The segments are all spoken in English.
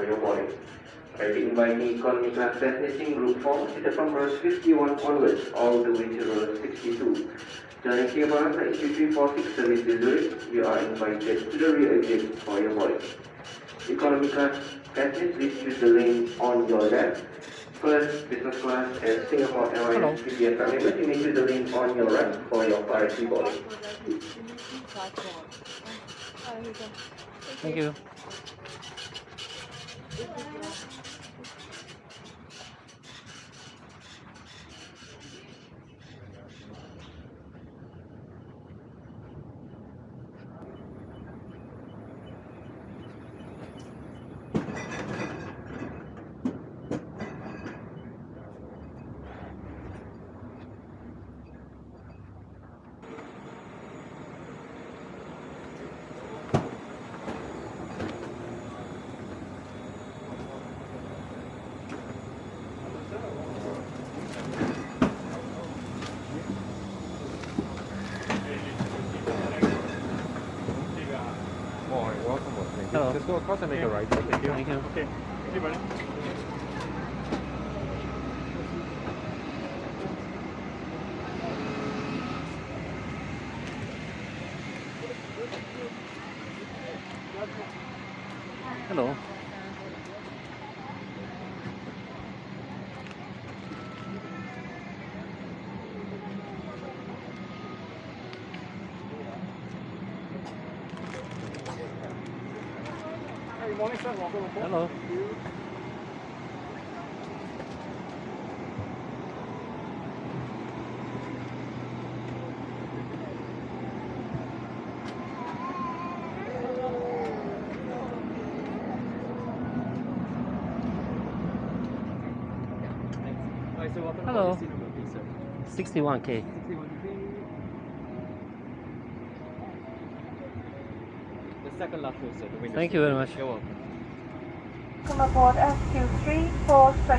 your body. Riding by the economy class destination group form is from row 51 onwards all the way to row 62. Joining Singapore Flight 2346 service to Zurich, you are invited to the rear exit for your voice. Economy class passengers, please choose the lane on your left. First, business class and Singapore Airlines PPF members, you may choose the lane on your right for your priority boarding. Thank you. Hello. Just go across and make a right. Thank you. Thank you. Okay. Thank you, buddy. Hello. Good morning, sir. Welcome aboard. Hello. Hello. 61K. The second last row, sir. The window Thank seat. you very much. You're welcome. Welcome aboard SQ346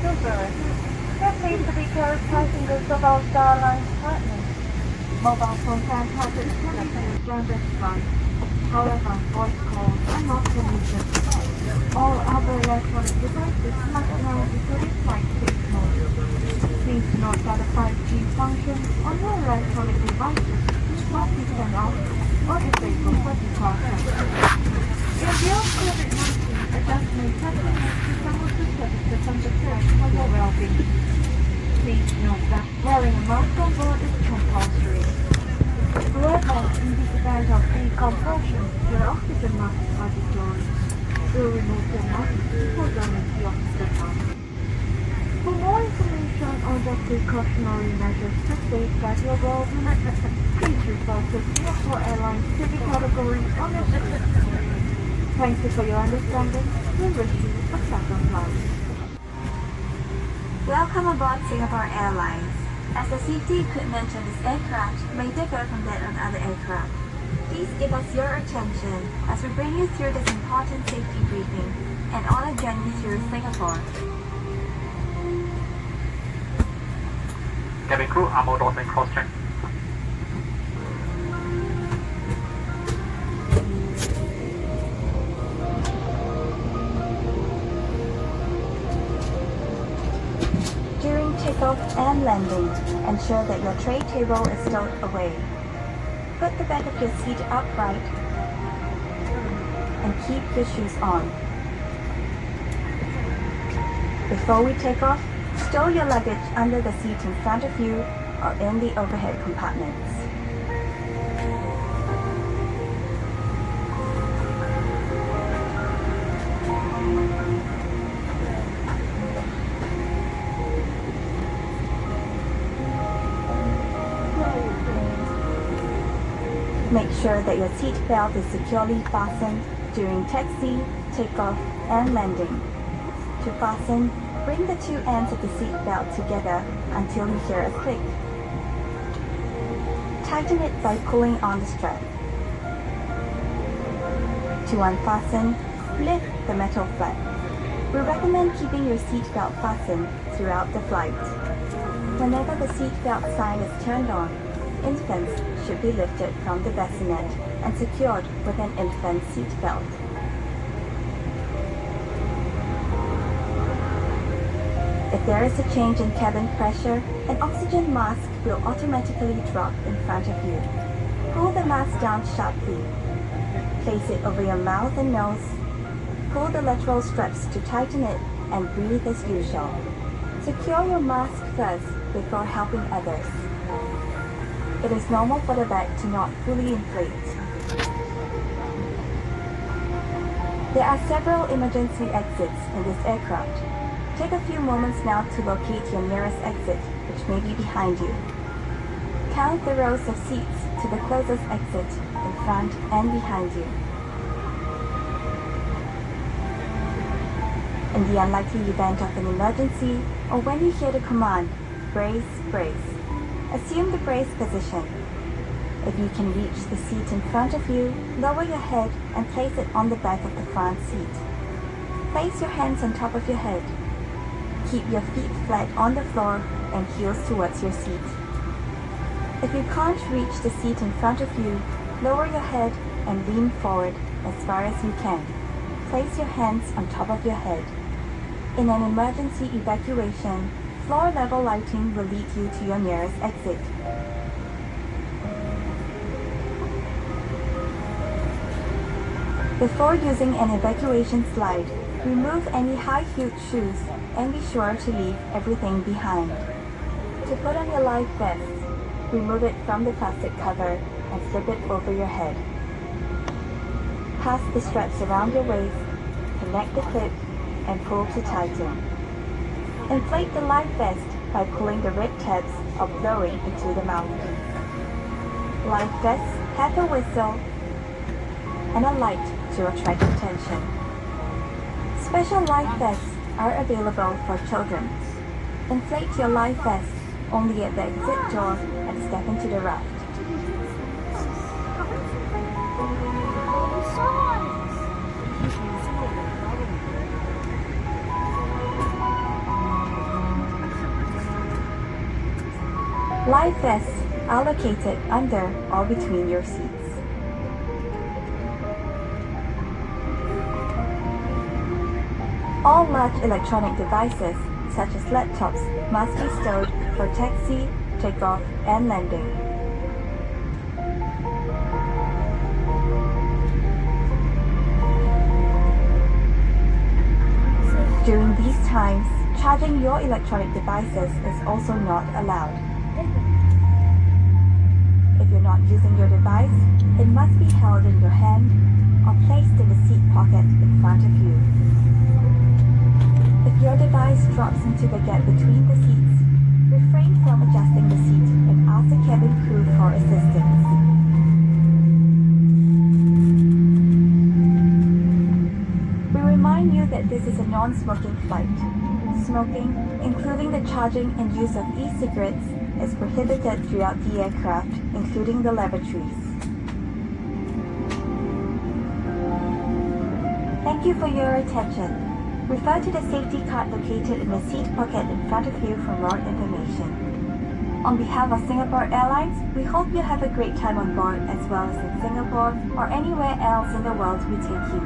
to Zurich. We are pleased to be carried passengers of our Starlines partners. Mobile phone can help us connect during this flight. However, voice calls are not permitted. All other electronic devices must now be put in flight safe mode. Please note that the 5G function on your electronic devices must be turned off or disabled for departure. In view of COVID-19, adjustments have been made to some of the services on the track for your well-being. Please note that wearing a mask on board is compulsory. However, in the event of decompression, your oxygen masks are deployed. Do remove your mask before joining the oxygen mask. For more information on the precautionary measures to safeguard your well-being, please refer to Singapore Airlines TV category on your screen. Thank you for your understanding. We wish you a pleasant flight. Welcome aboard Singapore Airlines. As the safety equipment on this aircraft may differ from that on other aircraft, please give us your attention as we bring you through this important safety briefing and on our journey through Singapore. Cabin crew, armor doors and cross-check. During takeoff and landing, ensure that your tray table is stowed away. Put the back of your seat upright and keep your shoes on. Before we take off, stow your luggage under the seat in front of you or in the overhead compartments. Make sure that your seat belt is securely fastened during taxi, takeoff, and landing. To fasten, bring the two ends of the seat belt together until you hear a click. Tighten it by pulling on the strap. To unfasten, lift the metal flap. We recommend keeping your seat belt fastened throughout the flight. Whenever the seat belt sign is turned on, infants should be lifted from the bassinet and secured with an infant seat belt. If there is a change in cabin pressure, an oxygen mask will automatically drop in front of you. Pull the mask down sharply. Place it over your mouth and nose. Pull the lateral straps to tighten it and breathe as usual. Secure your mask first before helping others. It is normal for the bag to not fully inflate. There are several emergency exits in this aircraft. Take a few moments now to locate your nearest exit, which may be behind you. Count the rows of seats to the closest exit in front and behind you. In the unlikely event of an emergency, or when you hear the command, brace, brace, assume the brace position. If you can reach the seat in front of you, lower your head and place it on the back of the front seat. Place your hands on top of your head. Keep your feet flat on the floor and heels towards your seat. If you can't reach the seat in front of you, lower your head and lean forward as far as you can. Place your hands on top of your head. In an emergency evacuation, floor level lighting will lead you to your nearest exit. Before using an evacuation slide, remove any high-heeled shoes and be sure to leave everything behind. To put on your life vest, remove it from the plastic cover and slip it over your head. Pass the straps around your waist, connect the clip, and pull to tighten. Inflate the life vest by pulling the red tabs or blowing into the mouthpiece. Life vests have a whistle and a light to attract attention. Special life vests are available for children. Inflate your life vest only at the exit door and step into the raft. Life vests are located under or between your seats. All large electronic devices, such as laptops, must be stowed for taxi, takeoff, and landing. During these times, charging your electronic devices is also not allowed. If you're not using your device, it must be held in your hand or placed in the seat pocket in front of you. If your device drops into the gap between the seats, refrain from adjusting the seat and ask the cabin crew for assistance. We remind you that this is a non-smoking flight. Smoking, including the charging and use of e-cigarettes, is prohibited throughout the aircraft, including the lavatories. Thank you for your attention. Refer to the safety card located in the seat pocket in front of you for more information. On behalf of Singapore Airlines, we hope you have a great time on board as well as in Singapore or anywhere else in the world we take you.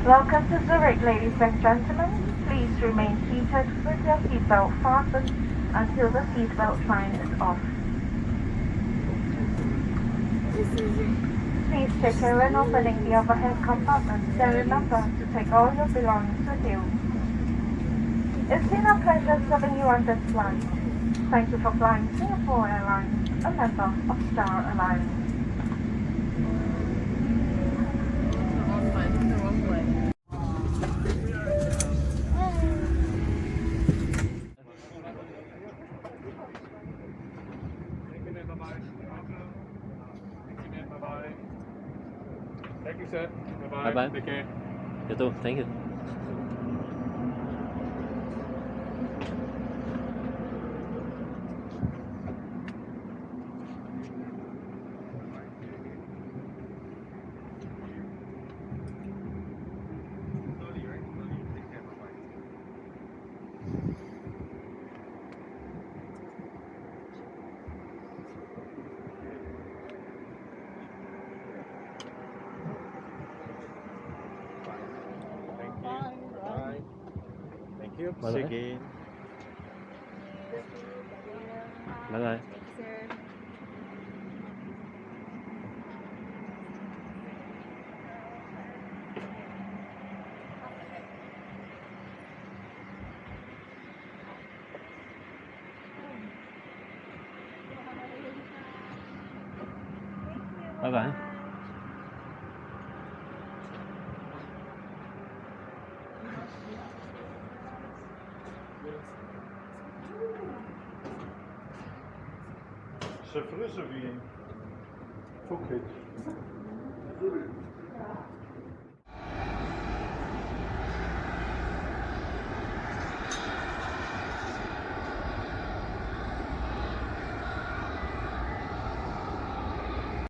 Welcome to Zurich, ladies and gentlemen. Please remain seated with your seatbelt fastened until the seatbelt sign is off. Please take care when opening the overhead compartments and remember to take all your belongings with you. It's been a pleasure serving you on this flight. Thank you for flying Singapore Airlines, a member of Star Alliance. Thank you, sir. Bye-bye. Bye-bye. Take care. You too. Thank you. Bye. Thank you. Bye-bye. See you again. Bye bye. Bye bye. Chef Russe wie in Phuket.